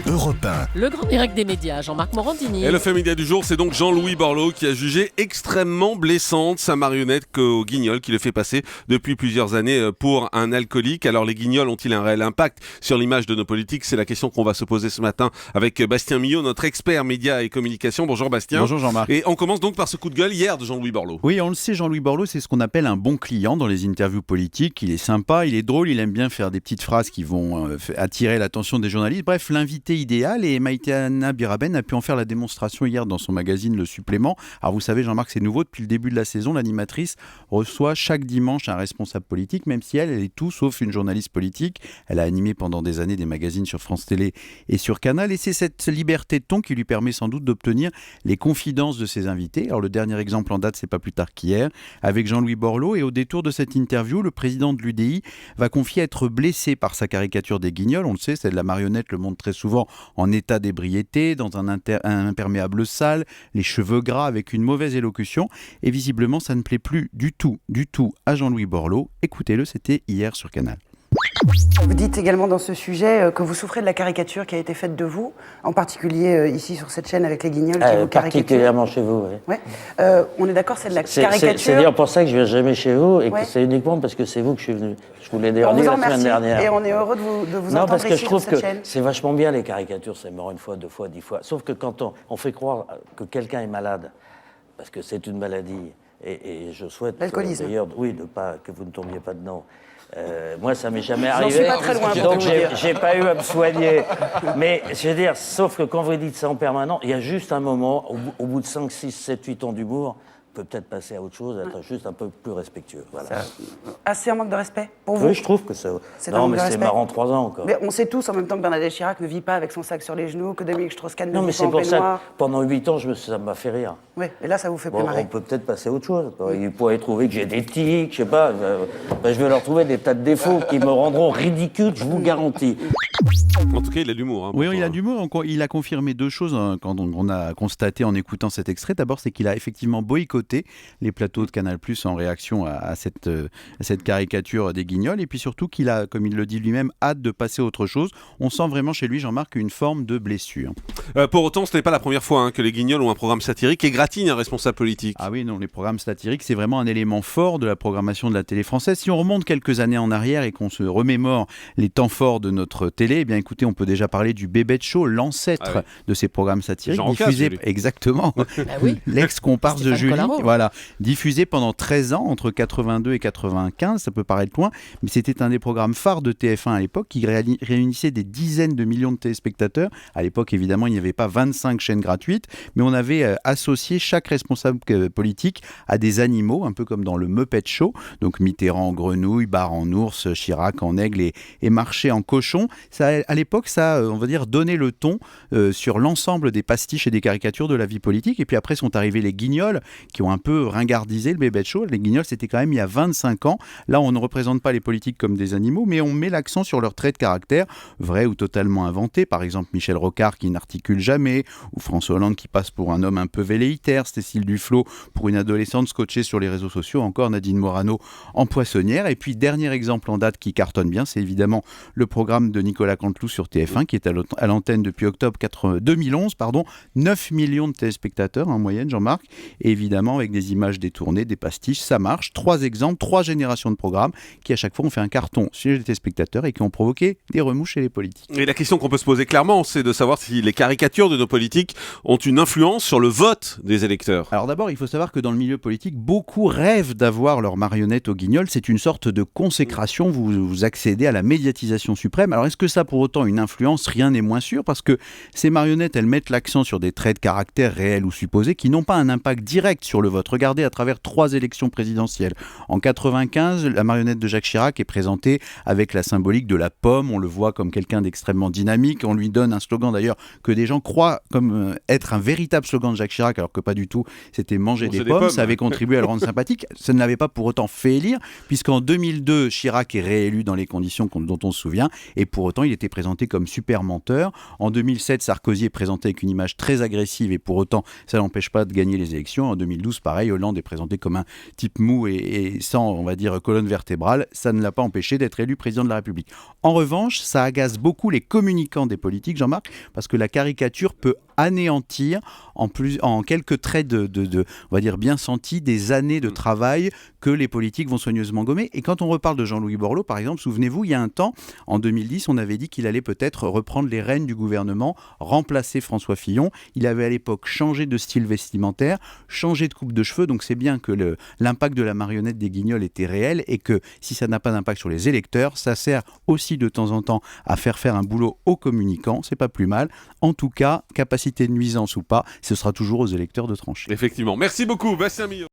Europe 1. Le grand direct des médias, Jean-Marc Morandini. Et le fait média du jour, c'est donc Jean-Louis Borloo qui a jugé extrêmement blessante sa marionnette au Guignol qui le fait passer depuis plusieurs années pour un alcoolique. Alors les Guignols ont-ils un réel impact sur l'image de nos politiques? C'est la question qu'on va se poser ce matin avec Bastien Millot, notre expert médias et communication. Bonjour Bastien. Bonjour Jean-Marc. Et on commence donc par ce coup de gueule hier de Jean-Louis Borloo. Oui, on le sait, Jean-Louis Borloo, c'est ce qu'on appelle un bon client dans les interviews politiques. Il est sympa, il est drôle, il aime bien faire des petites phrases qui vont attirer l'attention des journalistes. Bref, l'invité idéal, et Maïtena Biraben a pu en faire la démonstration hier dans son magazine Le Supplément. Alors vous savez Jean-Marc, c'est nouveau, depuis le début de la saison, l'animatrice reçoit chaque dimanche un responsable politique, même si elle est tout sauf une journaliste politique. Elle a animé pendant des années des magazines sur France Télé et sur Canal, et c'est cette liberté de ton qui lui permet sans doute d'obtenir les confidences de ses invités. Alors le dernier exemple en date, c'est pas plus tard qu'hier, avec Jean-Louis Borloo, et au détour de cette interview, le président de l'UDI va confier être blessé par sa caricature des Guignols. On le sait, celle de la marionnette le montre très souvent en état d'ébriété, dans un imperméable sale, les cheveux gras, avec une mauvaise élocution, et visiblement ça ne plaît plus du tout à Jean-Louis Borloo. Écoutez-le, c'était hier sur Canal. Vous dites également dans ce sujet que vous souffrez de la caricature qui a été faite de vous, en particulier ici sur cette chaîne avec les Guignols qui vous caricaturent. Particulièrement chez vous, oui. Ouais. On est d'accord, c'est de la caricature. C'est d'ailleurs pour ça que je ne viens jamais chez vous et que c'est uniquement parce que c'est vous que je suis venu. Je vous l'ai d'ailleurs dit la semaine dernière. Et on est heureux de vous entendre parce que ici je trouve sur cette que chaîne. c'est vachement bien les caricatures, c'est mort une fois, deux fois, 10 fois. Sauf que quand on fait croire que quelqu'un est malade, parce que c'est une maladie, et je souhaite d'ailleurs, que vous ne tombiez pas dedans. Moi, ça m'est jamais arrivé. J'en suis pas très loin. Donc, j'ai pas eu à me soigner. Mais je veux dire, sauf que quand vous dites ça en permanent, il y a juste un moment, au bout de 5, 6, 7, 8 ans d'humour, on peut peut-être passer à autre chose, être juste un peu plus respectueux. Voilà. C'est un manque de respect pour vous? Oui, je trouve que c'est. Non, mais c'est marrant 3 ans encore. Mais on sait tous en même temps que Bernadette Chirac ne vit pas avec son sac sur les genoux, que Dominique Strauss-Kahn ne non, mais vit pas en c'est pour ça peignoir. que pendant 8 ans, ça m'a fait rire. Oui, et là, ça vous fait plus marrer. On peut peut-être passer à autre chose. Il pourrait trouver que j'ai des tics, je sais pas. Je vais leur trouver des tas de défauts qui me rendront ridicule, je vous garantis. En tout cas, il a de l'humour. Oui, il a de l'humour. Il a confirmé 2 choses quand on a constaté en écoutant cet extrait. D'abord, c'est qu'il a effectivement boycotté les plateaux de Canal+ en réaction à cette caricature des Guignols. Et puis surtout qu'il a, comme il le dit lui-même, hâte de passer à autre chose. On sent vraiment chez lui, Jean-Marc, une forme de blessure. Pour autant, ce n'est pas la première fois que les Guignols ont un programme satirique et gratignent un responsable politique. Ah oui, non, les programmes satiriques, c'est vraiment un élément fort de la programmation de la télé française. Si on remonte quelques années en arrière et qu'on se remémore les temps forts de notre télé, eh bien écoutez, on peut déjà parler du Bébête Show, l'ancêtre de ces programmes satiriques, diffusé exactement, l'ex-comparse de Julie, diffusé pendant 13 ans, entre 82 et 95, ça peut paraître loin, mais c'était un des programmes phares de TF1 à l'époque, qui réunissait des dizaines de millions de téléspectateurs. À l'époque, évidemment, il n'y avait pas 25 chaînes gratuites, mais on avait associé chaque responsable politique à des animaux, un peu comme dans le Muppet Show, donc Mitterrand en grenouille, Barre en ours, Chirac en aigle et Marchais en cochon. Ça, à l'époque, ça, on va dire, donnait le ton sur l'ensemble des pastiches et des caricatures de la vie politique. Et puis après sont arrivés les Guignols, qui ont un peu ringardisé le Bébête Show. Les Guignols, c'était quand même il y a 25 ans. Là, on ne représente pas les politiques comme des animaux, mais on met l'accent sur leurs traits de caractère, vrais ou totalement inventés. Par exemple, Michel Rocard qui n'articule jamais, ou François Hollande qui passe pour un homme un peu velléitaire, Cécile Duflot pour une adolescente scotchée sur les réseaux sociaux, encore Nadine Morano en poissonnière. Et puis, dernier exemple en date qui cartonne bien, c'est évidemment le programme de Nicolas Canteloup sur TF1, qui est à l'antenne depuis octobre 2011, 9 millions de téléspectateurs en moyenne, Jean-Marc, et évidemment avec des images détournées, des pastiches, ça marche. 3 exemples, 3 générations de programmes qui à chaque fois ont fait un carton chez les téléspectateurs et qui ont provoqué des remous chez les politiques. Et la question qu'on peut se poser clairement, c'est de savoir si les caricatures de nos politiques ont une influence sur le vote des électeurs. Alors d'abord, il faut savoir que dans le milieu politique, beaucoup rêvent d'avoir leur marionnette au Guignol. C'est une sorte de consécration, vous accédez à la médiatisation suprême. Alors est-ce que ça a pour autant une influence? Rien n'est moins sûr, parce que ces marionnettes, elles mettent l'accent sur des traits de caractère réels ou supposés qui n'ont pas un impact direct sur le vote. Regardez à travers 3 élections présidentielles. En 95, la marionnette de Jacques Chirac est présentée avec la symbolique de la pomme. On le voit comme quelqu'un d'extrêmement dynamique. On lui donne un slogan d'ailleurs que des gens croient comme être un véritable slogan de Jacques Chirac, alors que pas du tout. C'était manger des pommes. Ça avait contribué à le rendre sympathique. Ça ne l'avait pas pour autant fait élire, puisqu'en 2002, Chirac est réélu dans les conditions dont on se souvient, et pour autant, il était présenté comme super menteur. En 2007, Sarkozy est présenté avec une image très agressive et pour autant, ça n'empêche pas de gagner les élections. En 2012, pareil, Hollande est présenté comme un type mou et sans, on va dire, colonne vertébrale. Ça ne l'a pas empêché d'être élu président de la République. En revanche, ça agace beaucoup les communicants des politiques, Jean-Marc, parce que la caricature peut anéantir en quelques traits on va dire bien sentis, des années de travail que les politiques vont soigneusement gommer. Et quand on reparle de Jean-Louis Borloo, par exemple, souvenez-vous, il y a un temps, en 2010, on avait dit qu'il allait peut-être reprendre les rênes du gouvernement, remplacer François Fillon. Il avait à l'époque changé de style vestimentaire, changé de coupe de cheveux, donc c'est bien que l'impact de la marionnette des Guignols était réel et que si ça n'a pas d'impact sur les électeurs, ça sert aussi de temps en temps à faire un boulot aux communicants, c'est pas plus mal. En tout cas, capacité de nuisance ou pas, ce sera toujours aux électeurs de trancher. Effectivement. Merci beaucoup, Bastien Millot.